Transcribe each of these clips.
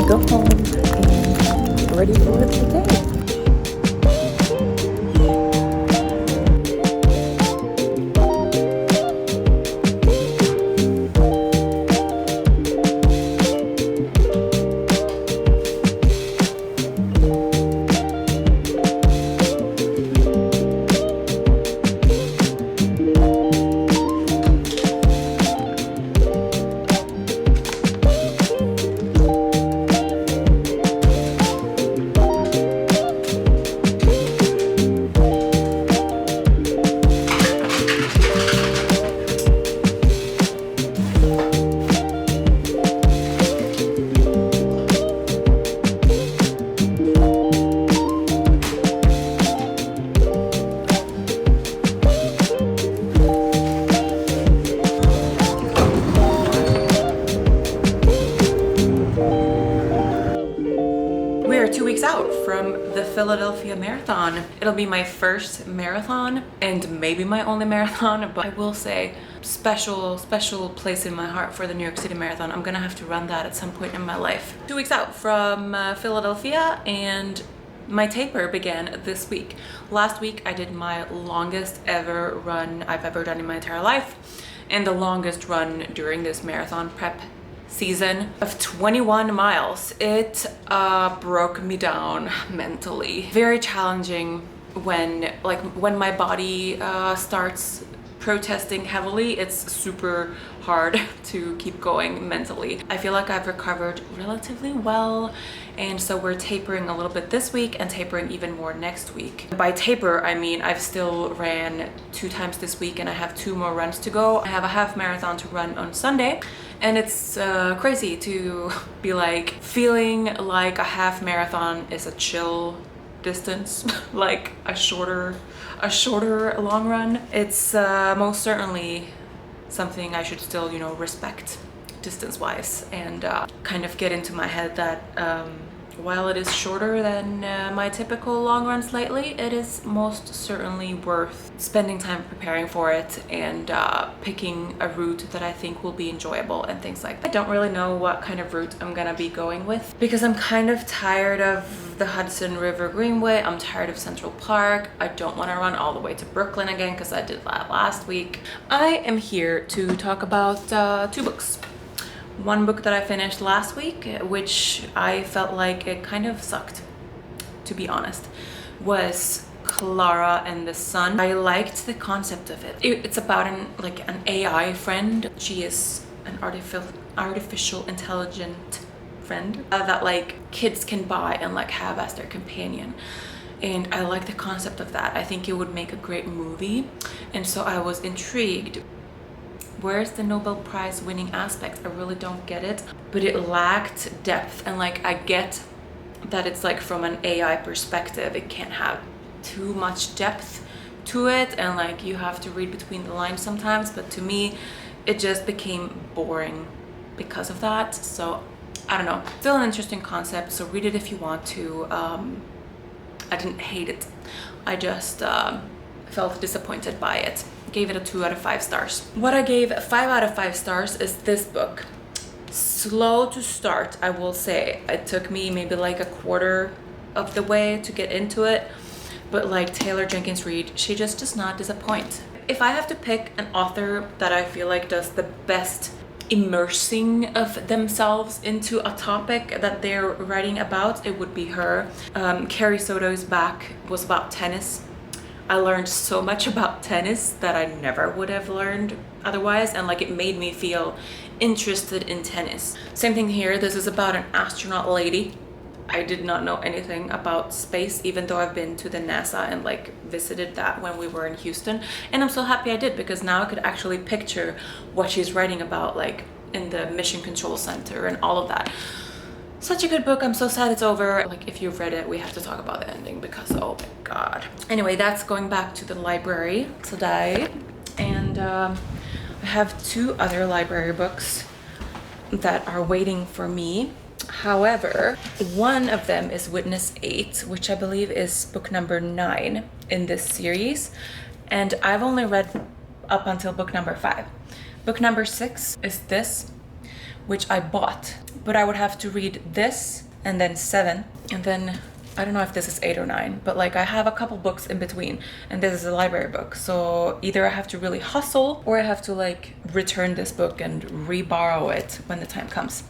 Go home and ready for the day. We are 2 weeks out from the Philadelphia Marathon. It'll be my first marathon and maybe my only marathon, but I will say special place in my heart for the New York City Marathon. I'm gonna have to run that at some point in my life. 2 weeks out from Philadelphia, and my taper began this week. Last week I did my longest ever run I've ever done in my entire life, and the longest run during this marathon prep season of 21 miles. It broke me down mentally. Very challenging when my body starts protesting heavily. It's super hard to keep going mentally. I feel like I've recovered relatively well, and so we're tapering a little bit this week and tapering even more next week. By taper, I mean I've still ran 2 times this week and I have 2 more runs to go. I have a half marathon to run on Sunday, and it's crazy to be like feeling like a half marathon is a chill distance, like a shorter long run. It's most certainly something I should still, you know, respect distance wise, and kind of get into my head that while it is shorter than my typical long runs lately, it is most certainly worth spending time preparing for it and picking a route that I think will be enjoyable and things like that. I don't really know what kind of route I'm gonna be going with because I'm kind of tired of the Hudson River Greenway. I'm tired of Central Park. I don't want to run all the way to Brooklyn again because I did that last week. I am here to talk about 2 books. One book that I finished last week, which I felt like it kind of sucked, to be honest, was Clara and the Sun. I liked the concept of it. It's about an AI friend. She is an artificial intelligent friend that like kids can buy and like have as their companion. And I like the concept of that. I think it would make a great movie. And so I was intrigued. Where's the Nobel Prize winning aspect? I really don't get it, but it lacked depth. And like I get that it's like from an AI perspective, it can't have too much depth to it, and like you have to read between the lines sometimes, but to me it just became boring because of that. So I don't know, still an interesting concept, so read it if you want to. I didn't hate it, I just felt disappointed by it. Gave it a 2 out of 5 stars. What I gave 5 out of 5 stars is this book. Slow to start, I will say. It took me maybe like a quarter of the way to get into it, but like Taylor Jenkins Reid, she just does not disappoint. If I have to pick an author that I feel like does the best immersing of themselves into a topic that they're writing about, it would be her. Carrie Soto's back was about tennis. I learned so much about tennis that I never would have learned otherwise, and like it made me feel interested in tennis. Same thing here, this is about an astronaut lady. I did not know anything about space, even though I've been to the NASA and like visited that when we were in Houston. And I'm so happy I did, because now I could actually picture what she's writing about, like in the Mission Control Center and all of that. Such a good book. I'm so sad it's over. Like if you've read it, we have to talk about the ending because oh my god. Anyway, that's going back to the library today. And I have 2 other library books that are waiting for me. However, one of them is Witness 8, which I believe is book number 9 in this series. And I've only read up until book number 5. Book number 6 is this, which I bought, but I would have to read this and then 7. And then I don't know if this is 8 or 9, but like I have a couple books in between, and this is a library book. So either I have to really hustle, or I have to like return this book and re-borrow it when the time comes.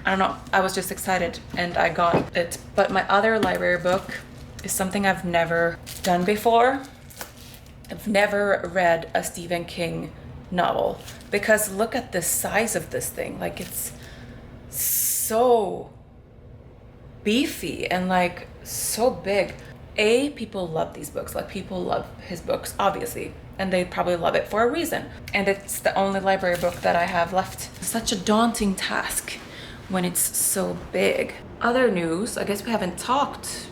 I don't know, I was just excited and I got it. But my other library book is something I've never done before. I've never read a Stephen King novel, because look at the size of this thing. Like it's so beefy and like so big. People love these books, like people love his books obviously, and they probably love it for a reason. And it's the only library book that I have left. Such a daunting task when it's so big. Other news, I guess we haven't talked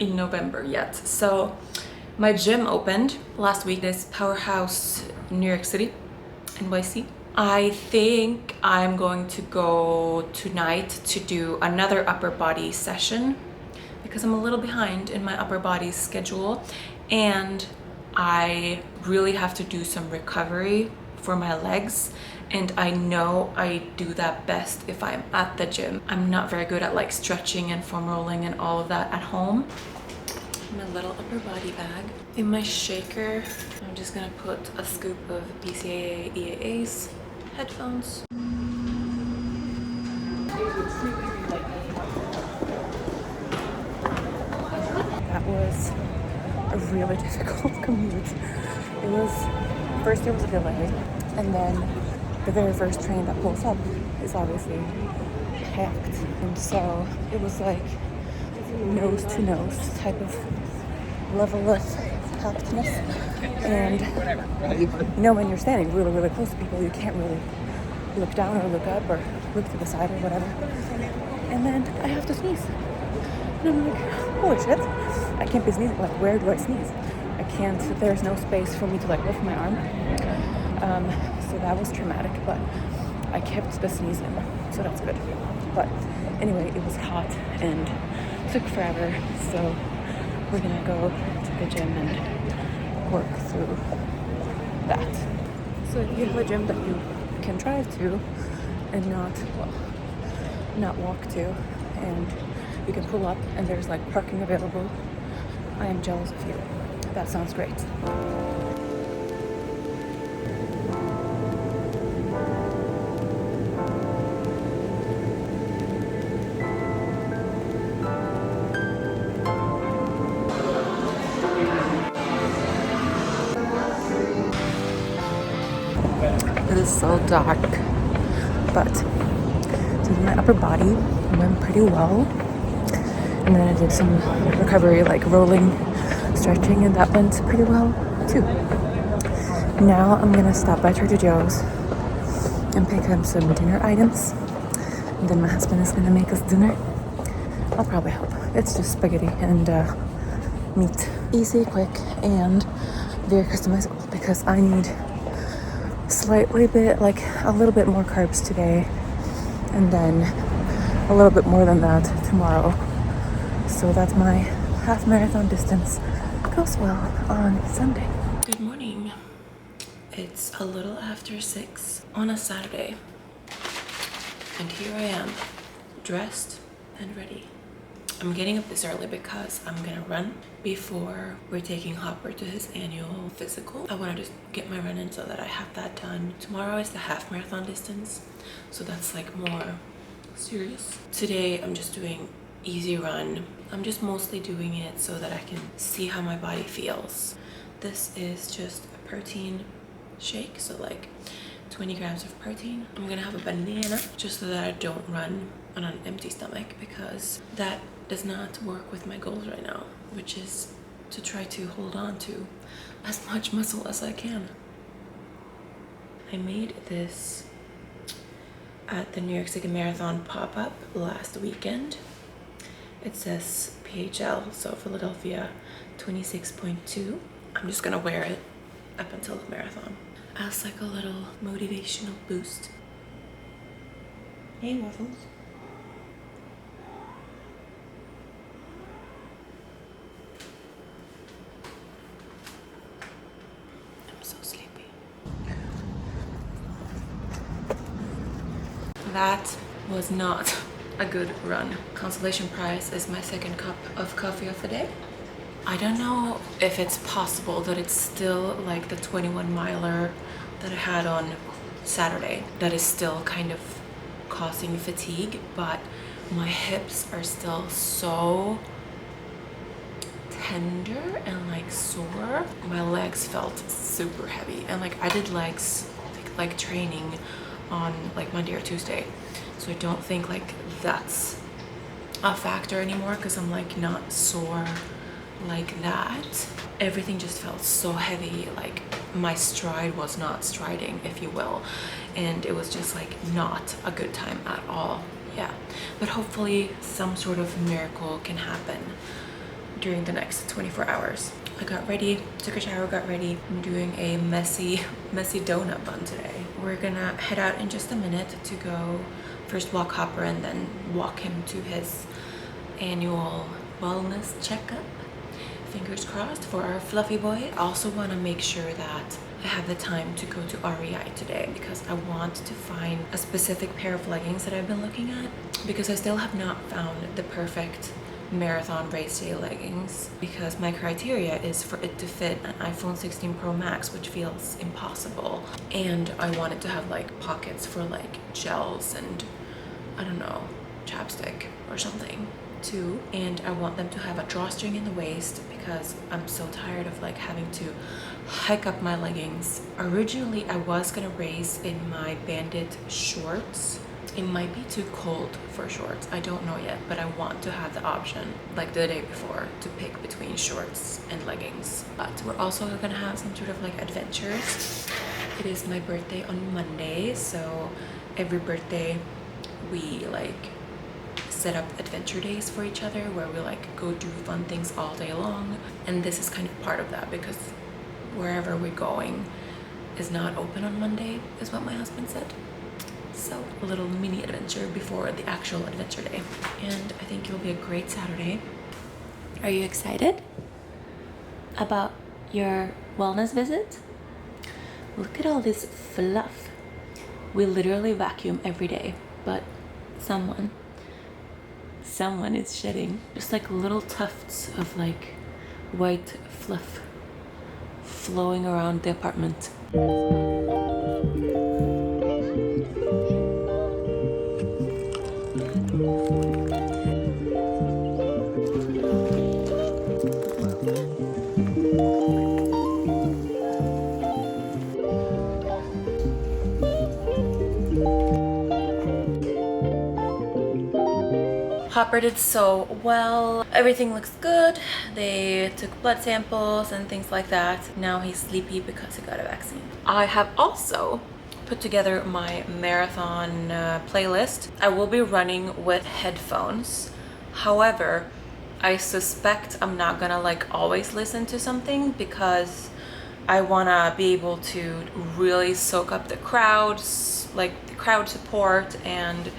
in November yet. So my gym opened last week, this Powerhouse New York City, NYC. I think I'm going to go tonight to do another upper body session, because I'm a little behind in my upper body schedule, and I really have to do some recovery for my legs. And I know I do that best if I'm at the gym. I'm not very good at like stretching and foam rolling and all of that at home. My little upper body bag. In my shaker, I'm just gonna put a scoop of BCAA EAA's headphones. That was a really difficult commute. It was, first there was a delay, and then the very first train that pulls up is obviously packed. And so it was like nose to nose type of level of packedness. And you know, when you're standing really, really close to people, you can't really look down or look up or look to the side or whatever. And then I have to sneeze. And I'm like, holy shit, I can't be sneezing. Like, where do I sneeze? I can't, there's no space for me to like lift my arm. So that was traumatic, but I kept the sneeze in, so that's good. But anyway, it was hot and took forever, so we're gonna go to the gym and work through that. So if you have a gym that you can drive to and not walk to, and you can pull up and there's like parking available, I am jealous of you. That sounds great. It is so dark, but doing my upper body went pretty well. And then I did some recovery, like rolling, stretching, and that went pretty well too. Now I'm gonna stop by Trader Joe's and pick up some dinner items. And then my husband is gonna make us dinner. I'll probably help. It's just spaghetti and meat. Easy, quick, and very customizable, because I need a little bit more carbs today, and then a little bit more than that tomorrow. So that's my half marathon distance. Goes well on Sunday. Good morning. It's a little after 6 on a Saturday. And here I am, dressed and ready. I'm getting up this early because I'm gonna run before we're taking Hopper to his annual physical. I wanna just get my run in so that I have that done. Tomorrow is the half marathon distance, so that's like more serious. Today I'm just doing easy run. I'm just mostly doing it so that I can see how my body feels. This is just a protein shake, so like 20 grams of protein. I'm gonna have a banana just so that I don't run on an empty stomach, because that does not work with my goals right now, which is to try to hold on to as much muscle as I can. I made this at the New York City Marathon pop-up last weekend. It says PHL, so Philadelphia 26.2. I'm just gonna wear it up until the marathon as like a little motivational boost. Hey, Waffles. I'm so sleepy. That was not a good run. Consolation prize is my second cup of coffee of the day. I don't know if it's possible that it's still like the 21 miler that I had on Saturday that is still kind of causing fatigue, but my hips are still so tender and like sore. My legs felt super heavy, and like I did legs like training on like Monday or Tuesday, so I don't think like that's a factor anymore because I'm like not sore like that. Everything just felt so heavy, like my stride was not striding, if you will, and it was just like not a good time at all. Yeah, but hopefully some sort of miracle can happen during the next 24 hours. I got ready, took a shower, got ready. I'm doing a messy donut bun today. We're gonna head out in just a minute to go first walk Hopper and then walk him to his annual wellness checkup. Fingers crossed for our fluffy boy. I also want to make sure that I have the time to go to REI today because I want to find a specific pair of leggings that I've been looking at, because I still have not found the perfect marathon race day leggings, because my criteria is for it to fit an iPhone 16 Pro Max, which feels impossible, and I want it to have like pockets for like gels and I don't know, chapstick or something too, and I want them to have a drawstring in the waist because I'm so tired of like having to hike up my leggings. Originally I was gonna race in my bandit shorts. It might be too cold for shorts, I don't know yet, but I want to have the option like the day before to pick between shorts and leggings. But we're also gonna have some sort of like adventures. It is my birthday on Monday, so every birthday we like set up adventure days for each other where we like go do fun things all day long, and this is kind of part of that because wherever we're going is not open on Monday, is what my husband said. So a little mini adventure before the actual adventure day, and I think it'll be a great Saturday. Are you excited about your wellness visit? Look at all this fluff. We literally vacuum every day, but someone is shedding just like little tufts of like white fluff flowing around the apartment. Hopper did so well. Everything looks good. They took blood samples and things like that. Now he's sleepy because he got a vaccine. I have also put together my marathon playlist. I will be running with headphones. However, I suspect I'm not gonna like always listen to something because I wanna be able to really soak up the crowds, like the crowd support, and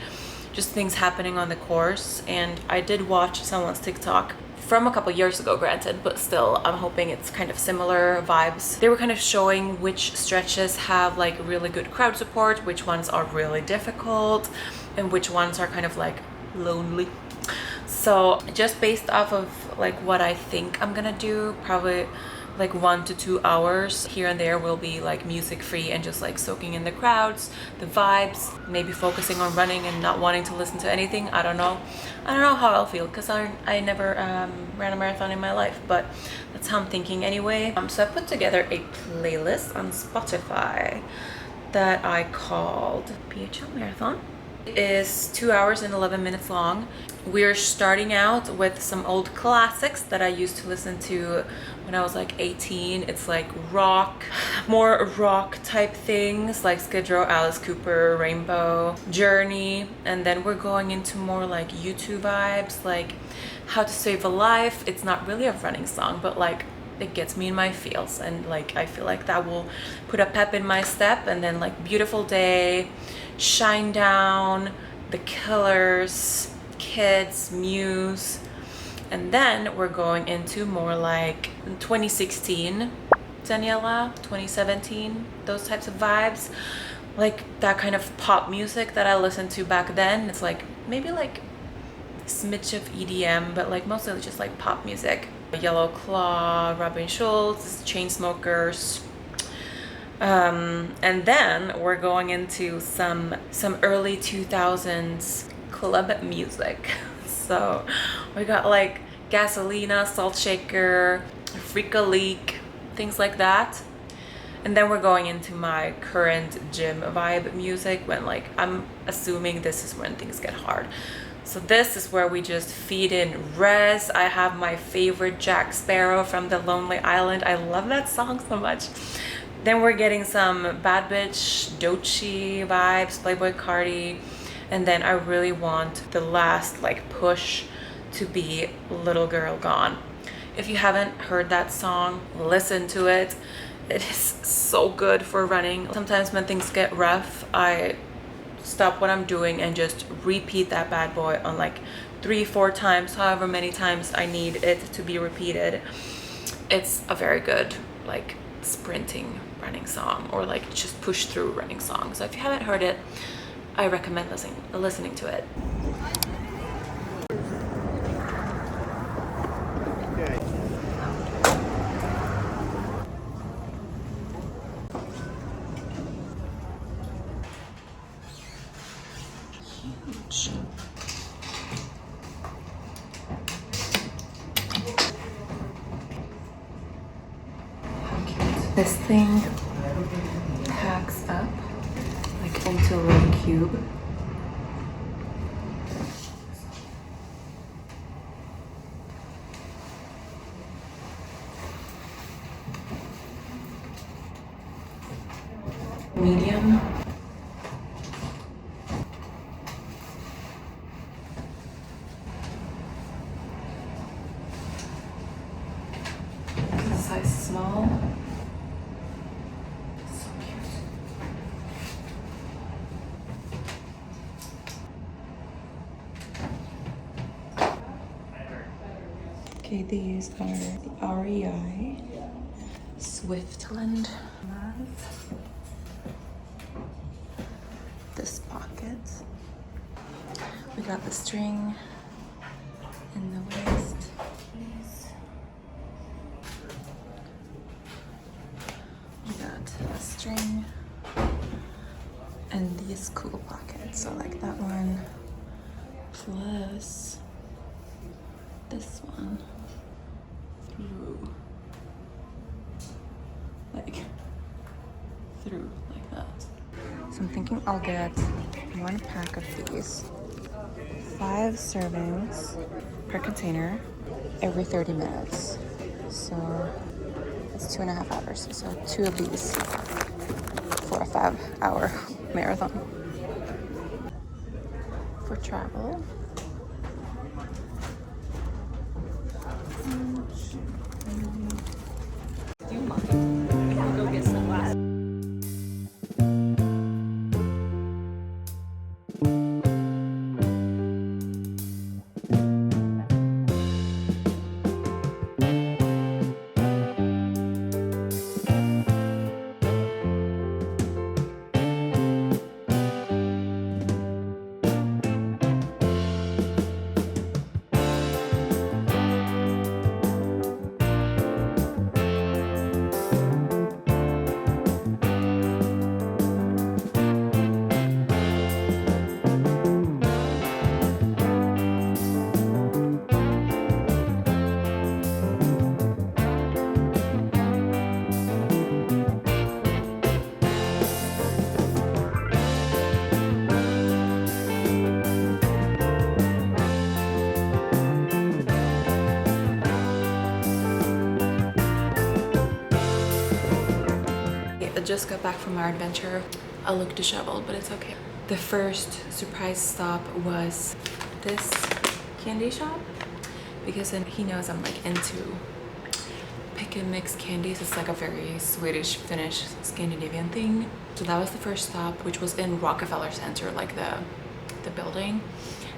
just things happening on the course. And I did watch someone's TikTok from a couple years ago, granted, but still, I'm hoping it's kind of similar vibes. They were kind of showing which stretches have like really good crowd support, which ones are really difficult, and which ones are kind of like lonely. So just based off of like what I think I'm gonna do, probably like 1 to 2 hours here and there will be like music free and just like soaking in the crowds, the vibes, maybe focusing on running and not wanting to listen to anything. I don't know how I'll feel, because I never ran a marathon in my life, but that's how I'm thinking anyway. So I put together a playlist on Spotify that I called PHL Marathon. It is 2 hours and 11 minutes long. We're starting out with some old classics that I used to listen to when I was like 18. It's like rock, more rock type things like Skid Row, Alice Cooper, Rainbow, Journey. And then we're going into more like YouTube vibes, like How to Save a Life. It's not really a running song, but like it gets me in my feels, and like I feel like that will put a pep in my step. And then like Beautiful Day, Shine Down, The Killers, Kids, Muse. And then we're going into more like 2016 Daniela, 2017, those types of vibes, like that kind of pop music that I listened to back then. It's like maybe like a smidge of EDM, but like mostly just like pop music. Yellow Claw, Robin Schulz, Chainsmokers. And then we're going into some early 2000s club music. So we got like Gasolina, Salt Shaker, Freaka Leak, things like that. And then we're going into my current gym vibe music, when like I'm assuming this is when things get hard. So this is where we just feed in res. I have my favorite Jack Sparrow from The Lonely Island. I love that song so much. Then we're getting some Bad Bitch, Doechii vibes, Playboy Cardi. And then I really want the last like push to be Little Girl Gone. If you haven't heard that song, listen to it. It is so good for running. Sometimes when things get rough, I stop what I'm doing and just repeat that bad boy on like 3-4 times, however many times I need it to be repeated. It's a very good like sprinting running song, or like just push through running song. So if you haven't heard it, I recommend listening to it. This thing packs up like into a little cube. Medium. Size small. Okay, these are the REI Swiftland. This pocket. We got the string in the waist. We got a string and these cool pockets. So like that one plus this one through like that. So I'm thinking I'll get 1 pack of these, 5 servings per container every 30 minutes. So it's 2.5 hours. So 2 of these for a 5-hour marathon. For travel, do you mind? I'll go get some last. just got back from our adventure. I look disheveled, but it's okay. The first surprise stop was this candy shop because then he knows I'm like into pick and mix candies. It's like a very Swedish, Finnish, Scandinavian thing. So that was the first stop, which was in Rockefeller Center, like the building.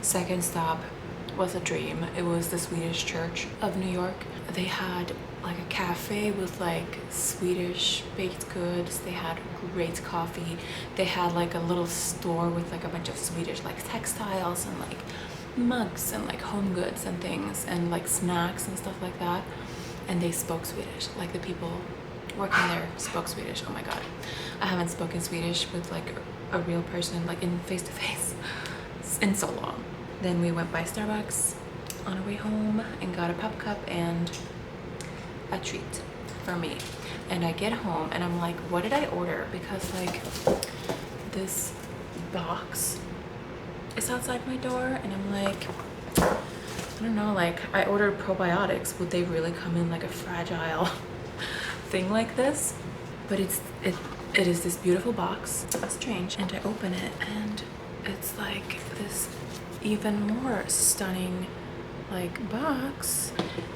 Second stop was a dream. It was the Swedish Church of New York. They had like a cafe with like Swedish baked goods. They had great coffee. They had like a little store with like a bunch of Swedish like textiles and like mugs and like home goods and things and like snacks and stuff like that. And they spoke Swedish. Like the people working there spoke Swedish. Oh my god, I haven't spoken Swedish with like a real person like in face to face in so long. Then we went by Starbucks on our way home and got a pop cup and a treat for me. And I get home and I'm like, what did I order? Because like this box is outside my door and I'm like, I don't know, like I ordered probiotics. Would they really come in like a fragile thing like this? But it is this beautiful box. It's strange. And I open it and it's like this even more stunning like box,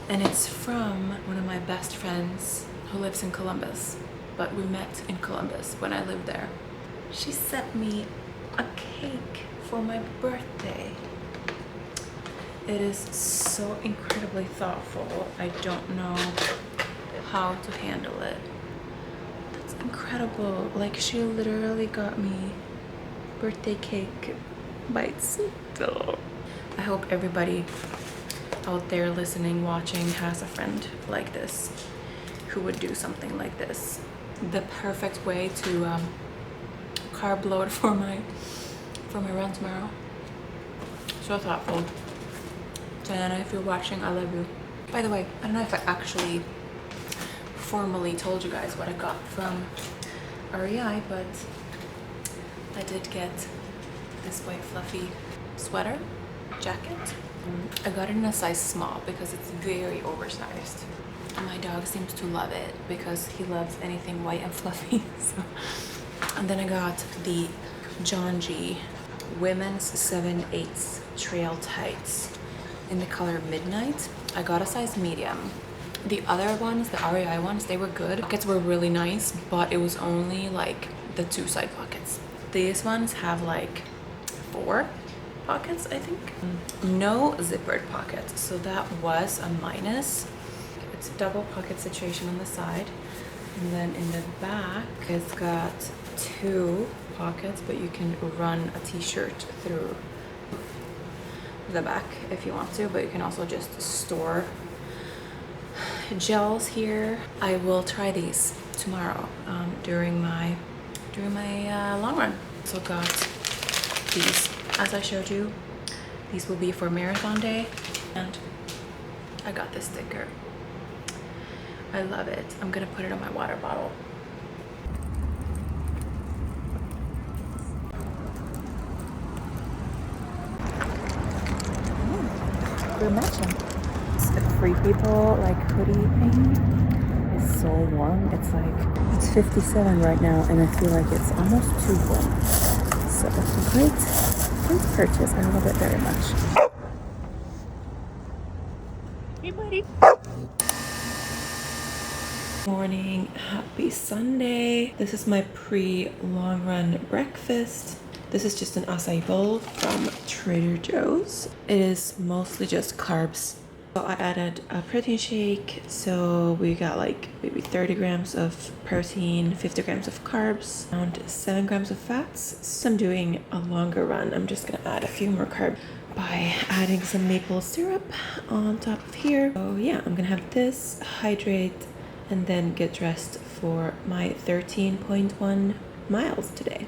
and it's from one of my best friends who lives in Columbus, but we met in Columbus when I lived there. She sent me a cake for my birthday. It is so incredibly thoughtful. I don't know how to handle it. That's incredible. Like she literally got me birthday cake bites. I hope everybody out there listening, watching has a friend like this who would do something like this. The perfect way to carb load for my run tomorrow. So thoughtful. Diana, if you're watching, I love you. By the way, I don't know if I actually formally told you guys what I got from REI, but I did get this white fluffy sweater jacket. I got it in a size small because it's very oversized. And my dog seems to love it because he loves anything white and fluffy. So. And then I got the John G women's 7/8 trail tights in the color Midnight. I got a size medium. The other ones, the REI ones, they were good. Pockets were really nice, but it was only like the 2 side pockets. These ones have like 4 pockets, I think. No zippered pockets, so that was a minus. It's a double pocket situation on the side, and then in the back it's got 2 pockets, but you can run a t-shirt through the back if you want to, but you can also just store gels here. I will try these tomorrow during my long run. So got these, as I showed you. These will be for marathon day, and I got this sticker. I love it. I'm gonna put it on my water bottle. We're matching. It's a Free People like hoodie thing. It's so warm. It's like, it's 57 right now, and I feel like it's almost too warm. So it's a great purchase. I love it very much. Hey, buddy. Morning, happy Sunday. This is my pre-long run breakfast. This is just an acai bowl from Trader Joe's. It is mostly just carbs. So I added a protein shake. So we got like maybe 30 grams of protein, 50 grams of carbs, around 7 grams of fats. Since I'm doing a longer run, I'm just gonna add a few more carbs by adding some maple syrup on top of here. So yeah, I'm gonna have this, hydrate, and then get dressed for my 13.1 miles today.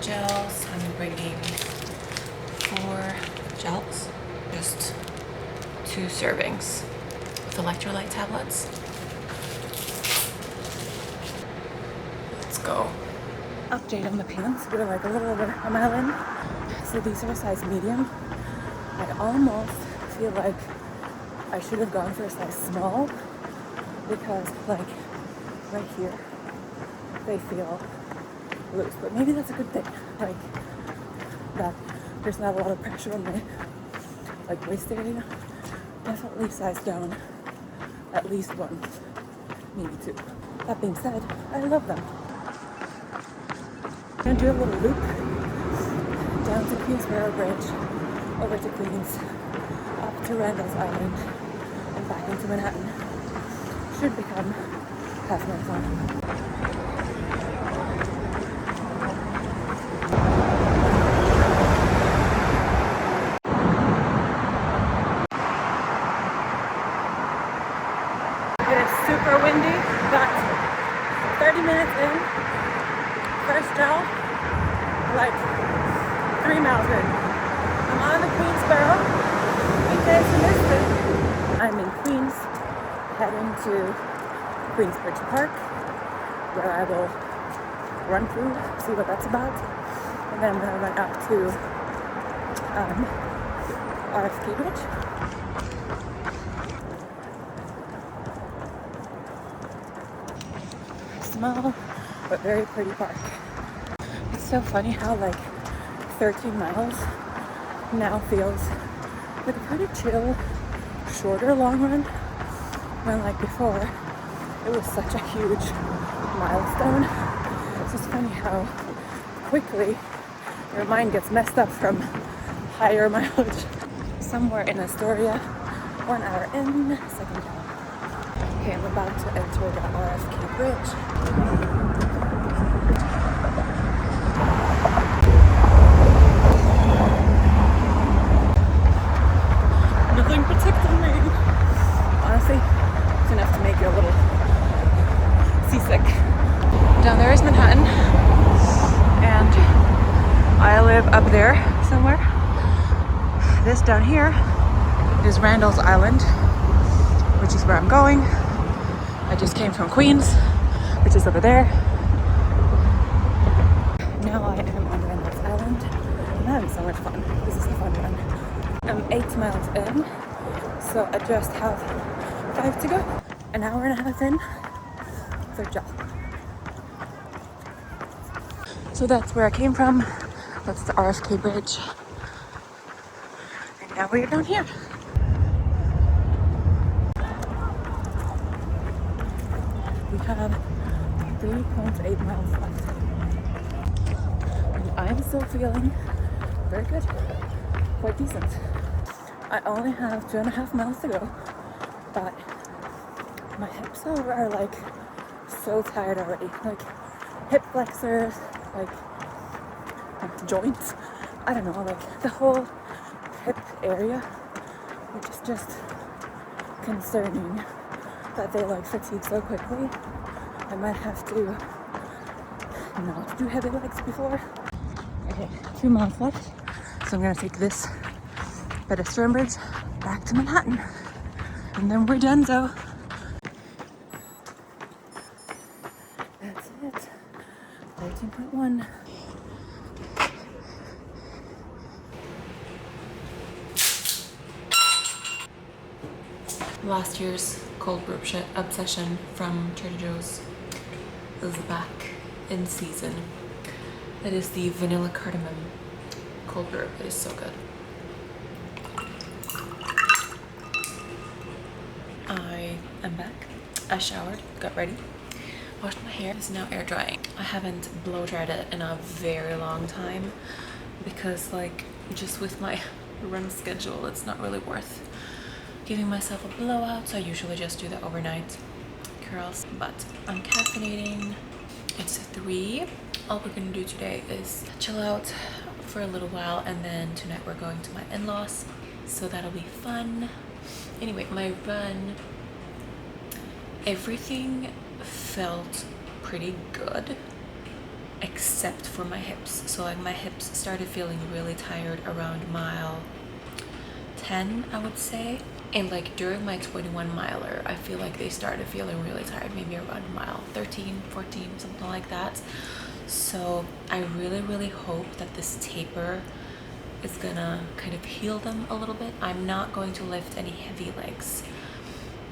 Gels, I'm bringing 4 gels, just 2 servings with electrolyte tablets. go. Update on the pants. We're like a little over a mile in. So these are a size medium. I almost feel like I should have gone for a size small because like right here they feel loose, but maybe that's a good thing, like that there's not a lot of pressure on my like waist area. Definitely size down at least one, maybe two. That being said, I love them. I'm gonna do a little loop down to Queensboro Bridge, over to Queens, up to Randall's Island, and back into Manhattan. Should become half marathon. It is super windy, but 30 minutes in, first gel, like 3 miles in. I'm on the Queensboro, in case you missed it. I'm in Queens, heading to Queensbridge Park, where I will run through, see what that's about, and then I'm going to run up to RFK Bridge. Small but very pretty park. It's so funny how like 13 miles now feels like a pretty chill, shorter long run, when like before it was such a huge milestone. It's just funny how quickly your mind gets messed up from higher mileage. Somewhere in Astoria, 1 hour in, second down. Okay, I'm about to enter the RFK Bridge. Nothing protecting me. Honestly, it's enough to make you a little seasick. Down there is Manhattan, and I live up there somewhere. This down here is Randall's Island, which is where I'm going. I just came from Queens, which is over there. Now I am on Randall's Island. I'm having so much fun. This is a fun run. I'm 8 miles in, so I just have 5 to go. An hour and a half in, third job. So that's where I came from. That's the RFK Bridge. And now we're down here. We have 3.8 miles left. And I'm still feeling very good, quite decent. I only have 2.5 miles to go, but my hips are like so tired already. Like hip flexors, like joints. I don't know, like the whole hip area, which is just concerning that they like fatigue so quickly. I might have to not do heavy legs before. Okay, 2 miles left. So I'm gonna take this pedestrian bridge back to Manhattan. And then we're done, so. That's it. 13.1. Last year's cold brew obsession from Trader Joe's is back in season. It is the vanilla cardamom cold brew. It is so good. I am back. I showered, got ready, washed my hair. It's now air drying. I haven't blow dried it in a very long time because like just with my run schedule, it's not really worth giving myself a blowout, so I usually just do that overnight curls. But I'm caffeinating. It's 3. All we're gonna do today is chill out for a little while, and then tonight we're going to my in-laws, so that'll be fun. Anyway, my run, everything felt pretty good except for my hips. So like my hips started feeling really tired around mile 10, I would say. And like during my 21 miler, I feel like they started feeling really tired, maybe around mile 13, 14, something like that. So I really hope that this taper is gonna kind of heal them a little bit. I'm not going to lift any heavy legs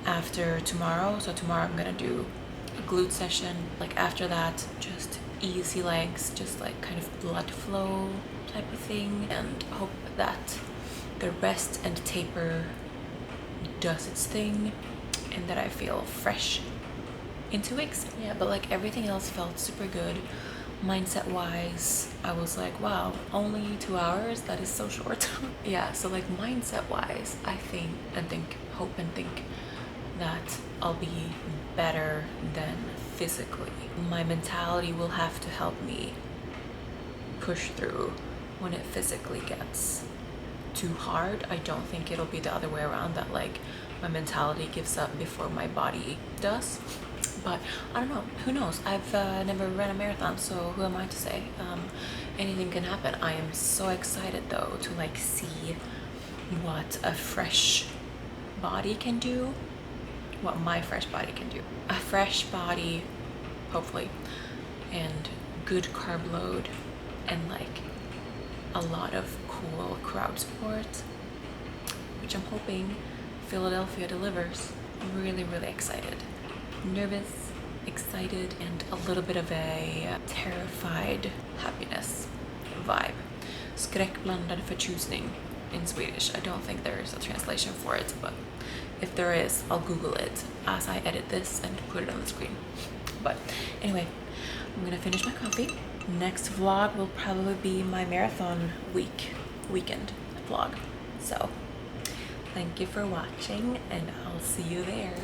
after tomorrow. So tomorrow I'm gonna do a glute session. Like after that, just easy legs, just like kind of blood flow type of thing, and hope that the rest and taper does its thing and that I feel fresh in 2 weeks. Yeah, but like everything else felt super good. Mindset wise, I was like, wow, only 2 hours, that is so short. Yeah, so like mindset wise, I hope and think that I'll be better than physically. My mentality will have to help me push through when it physically gets too hard. I don't think it'll be the other way around, that like my mentality gives up before my body does. But I don't know, who knows? I've never ran a marathon, so who am I to say? Anything can happen. I am so excited though to like see what a fresh body can do, what my fresh body can do. A fresh body, hopefully, and good carb load, and like a lot of cool crowd support, which I'm hoping Philadelphia delivers. I'm really excited. Nervous, excited, and a little bit of a terrified happiness vibe. Skräckblandad förtjusning in Swedish. I don't think there is a translation for it, but if there is, I'll Google it as I edit this and put it on the screen. But anyway, I'm gonna finish my coffee. Next vlog will probably be my marathon weekend vlog. So thank you for watching, and I'll see you there.